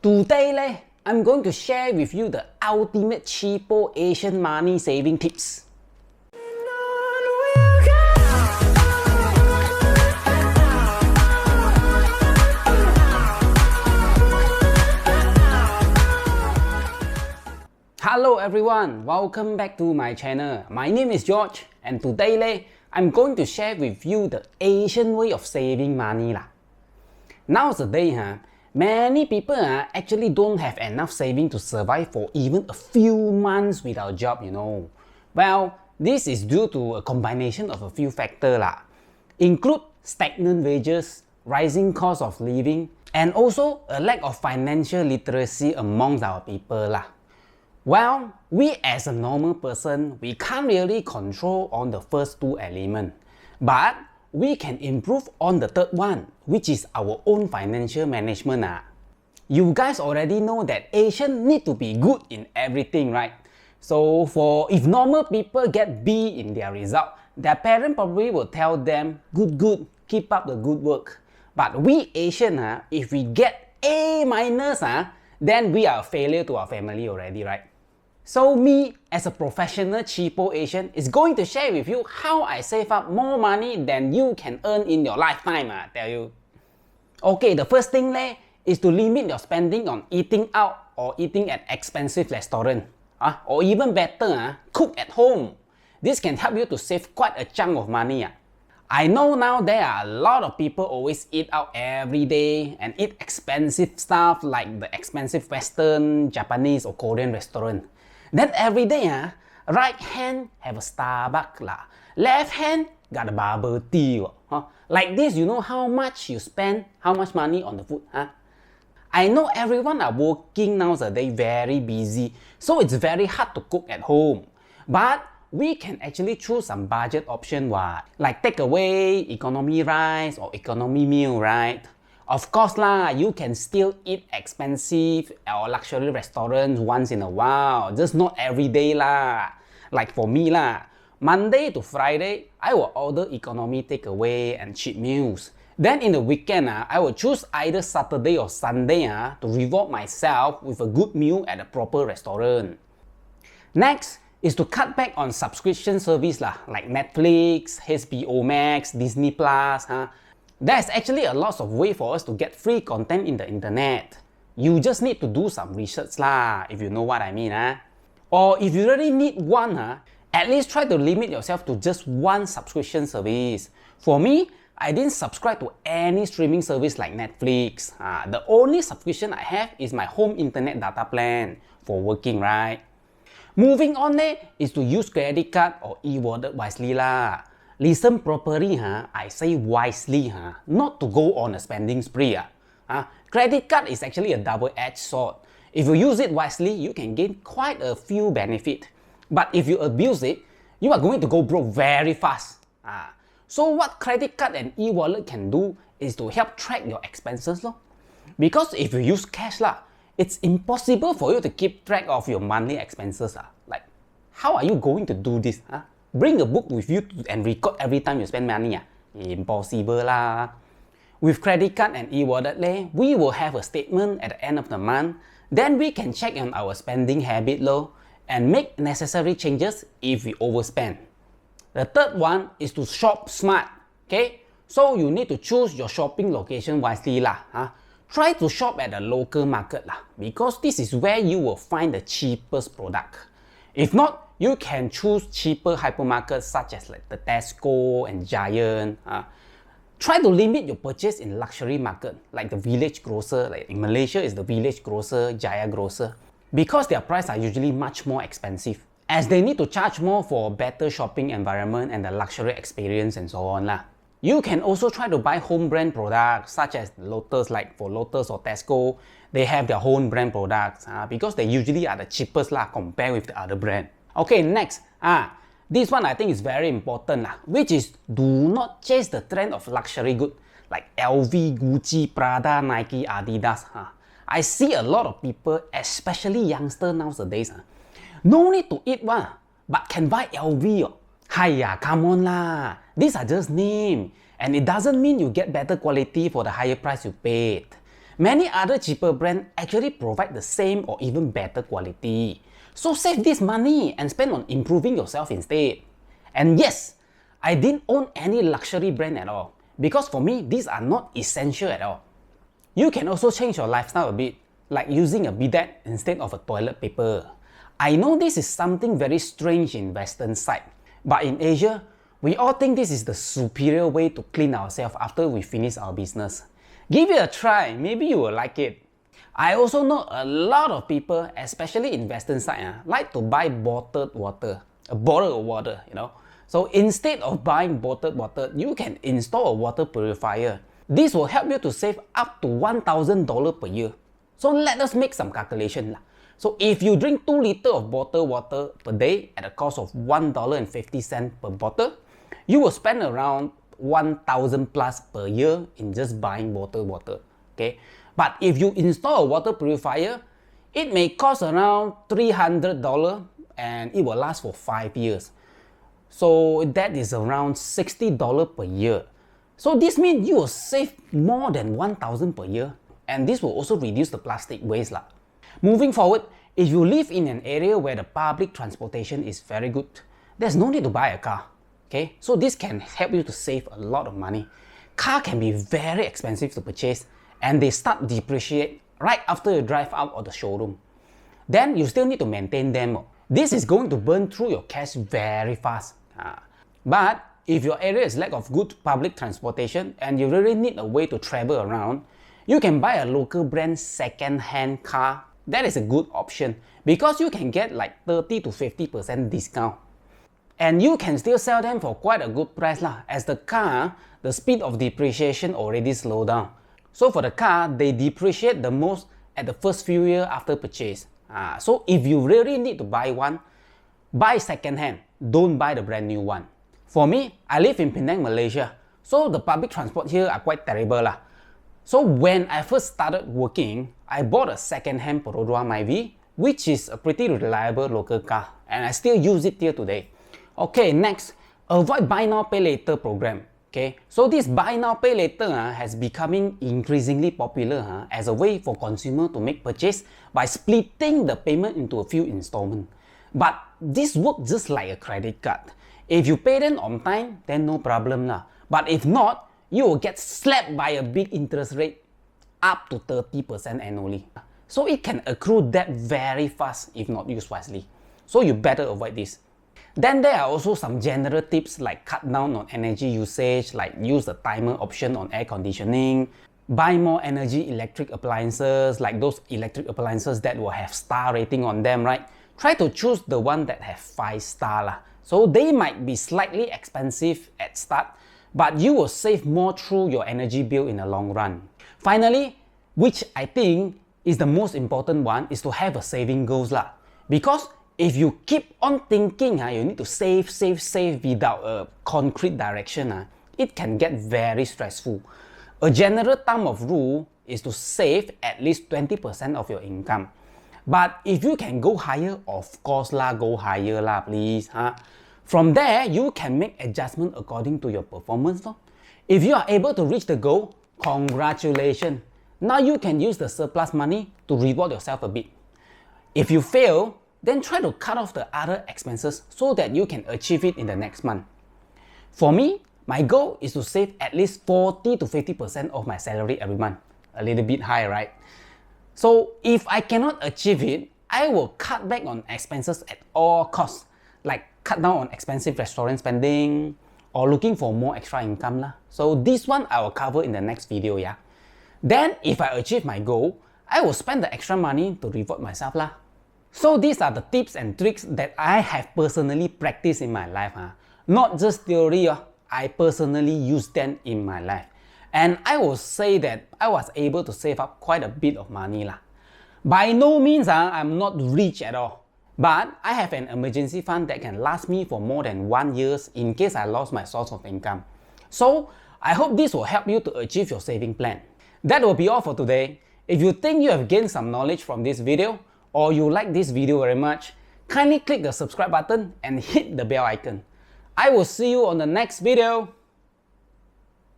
Today, I'm going to share with you the ultimate cheapo Asian money saving tips. Hello everyone, welcome back to my channel. My name is George and today I'm going to share with you the Asian way of saving money. Nowadays, many people actually don't have enough saving to survive for even a few months without a job, Well, this is due to a combination of a few factors. Include stagnant wages, rising cost of living, and also a lack of financial literacy amongst our people. Well, we as a normal person, we can't really control on the first two elements. But we can improve on the third one, which is our own financial management. You guys already know that Asians need to be good in everything, right? So if normal people get B in their result, their parent probably will tell them, good, keep up the good work. But we Asian, if we get A minus, then we are a failure to our family already, right? So me, as a professional cheapo Asian, is going to share with you how I save up more money than you can earn in your lifetime, I tell you. Okay, the first thing is to limit your spending on eating out or eating at expensive restaurant. Or even better, cook at home. This can help you to save quite a chunk of money. I know now there are a lot of people always eat out every day and eat expensive stuff like the expensive Western, Japanese or Korean restaurant. Then every day, right hand have a Starbucks, left hand got a bubble tea. Like this, you know how much you spend, how much money on the food? I know everyone are working nowadays, very busy, so it's very hard to cook at home. But we can actually choose some budget option, like takeaway, economy rice or economy meal, right? Of course you can still eat expensive or luxury restaurants once in a while, just not every day Like for me Monday to Friday, I will order economy takeaway and cheap meals. Then in the weekend, I will choose either Saturday or Sunday to reward myself with a good meal at a proper restaurant. Next is to cut back on subscription service like Netflix, HBO Max, Disney Plus. There's actually a lot of ways for us to get free content in the internet. You just need to do some research if you know what I mean. Or if you really need one, at least try to limit yourself to just one subscription service. For me, I didn't subscribe to any streaming service like Netflix. The only subscription I have is my home internet data plan for working, right? Moving on is to use credit card or e-wallet wisely Listen properly, I say wisely, not to go on a spending spree. Credit card is actually a double-edged sword. If you use it wisely, you can gain quite a few benefits. But if you abuse it, you are going to go broke very fast. So what credit card and e-wallet can do is to help track your expenses. Because if you use cash, it's impossible for you to keep track of your monthly expenses. Like, how are you going to do this? Bring a book with you and record every time you spend money. Impossible With credit card and e-wallet, we will have a statement at the end of the month. Then we can check on our spending habit and make necessary changes if we overspend. The third one is to shop smart. Okay, so you need to choose your shopping location wisely Try to shop at the local market because this is where you will find the cheapest product. If not, you can choose cheaper hypermarkets such as like the Tesco and Giant. Try to limit your purchase in luxury market like the Village Grocer. Like in Malaysia is the Village Grocer, Jaya Grocer. Because their prices are usually much more expensive, as they need to charge more for better shopping environment and the luxury experience and so on You can also try to buy home brand products such as Lotus, like for Lotus or Tesco, they have their own brand products because they usually are the cheapest compared with the other brand. Okay, next, this one I think is very important which is do not chase the trend of luxury goods like LV, Gucci, PRADA, Nike, Adidas. I see a lot of people, especially youngsters nowadays, no need to eat but can buy LV. Hiya, come on These are just names, and it doesn't mean you get better quality for the higher price you paid. Many other cheaper brands actually provide the same or even better quality. So save this money and spend on improving yourself instead. And yes, I didn't own any luxury brand at all, because for me, these are not essential at all. You can also change your lifestyle a bit, like using a bidet instead of a toilet paper. I know this is something very strange in Western side, but in Asia, we all think this is the superior way to clean ourselves after we finish our business. Give it a try, maybe you will like it. I also know a lot of people, especially in Western side, like to buy bottled water, a bottle of water, So instead of buying bottled water, you can install a water purifier. This will help you to save up to $1,000 per year. So let us make some calculation. So if you drink 2 liters of bottled water per day at a cost of $1.50 per bottle, you will spend around 1,000 plus per year in just buying bottled water. Okay? But if you install a water purifier, it may cost around $300 and it will last for 5 years. So that is around $60 per year. So this means you will save more than 1,000 per year, and this will also reduce the plastic waste. Moving forward, if you live in an area where the public transportation is very good, there's no need to buy a car. Okay, so this can help you to save a lot of money. Car can be very expensive to purchase, and they start depreciate right after you drive out of the showroom. Then you still need to maintain them. This is going to burn through your cash very fast. But if your area is lack of good public transportation and you really need a way to travel around, you can buy a local brand second-hand car. That is a good option because you can get like 30 to 50% discount. And you can still sell them for quite a good price as the car, the speed of depreciation already slowed down. So for the car, they depreciate the most at the first few years after purchase. So if you really need to buy one, buy second-hand, don't buy the brand new one. For me, I live in Penang, Malaysia, so the public transport here are quite terrible. So when I first started working, I bought a second-hand PRADA Myvi, which is a pretty reliable local car, and I still use it till today. Okay, next, avoid buy now pay later program. Okay, so this buy now pay later has becoming increasingly popular as a way for consumer to make purchase by splitting the payment into a few installments. But this works just like a credit card. If you pay them on time, then no problem. But if not, you will get slapped by a big interest rate up to 30% annually. So it can accrue debt very fast if not used wisely. So you better avoid this. Then there are also some general tips like cut down on energy usage, like use the timer option on air conditioning, buy more energy electric appliances, like those electric appliances that will have star rating on them, right? Try to choose the one that have 5 star. So they might be slightly expensive at start, but you will save more through your energy bill in the long run. Finally, which I think is the most important one, is to have a saving goals. Because if you keep on thinking you need to save without a concrete direction, it can get very stressful. A general thumb of rule is to save at least 20% of your income. But if you can go higher, of course go higher please. From there, you can make adjustment according to your performance. If you are able to reach the goal, congratulations. Now you can use the surplus money to reward yourself a bit. If you fail, then try to cut off the other expenses so that you can achieve it in the next month. For me, my goal is to save at least 40 to 50% of my salary every month. A little bit high, right? So if I cannot achieve it, I will cut back on expenses at all costs, like cut down on expensive restaurant spending or looking for more extra income. So this one I will cover in the next video. Then if I achieve my goal, I will spend the extra money to reward myself. So these are the tips and tricks that I have personally practiced in my life. Not just theory, I personally use them in my life. And I will say that I was able to save up quite a bit of money. By no means I'm not rich at all. But I have an emergency fund that can last me for more than 1 year in case I lost my source of income. So I hope this will help you to achieve your saving plan. That will be all for today. If you think you have gained some knowledge from this video, or you like this video very much, kindly click the subscribe button and hit the bell icon. I will see you on the next video.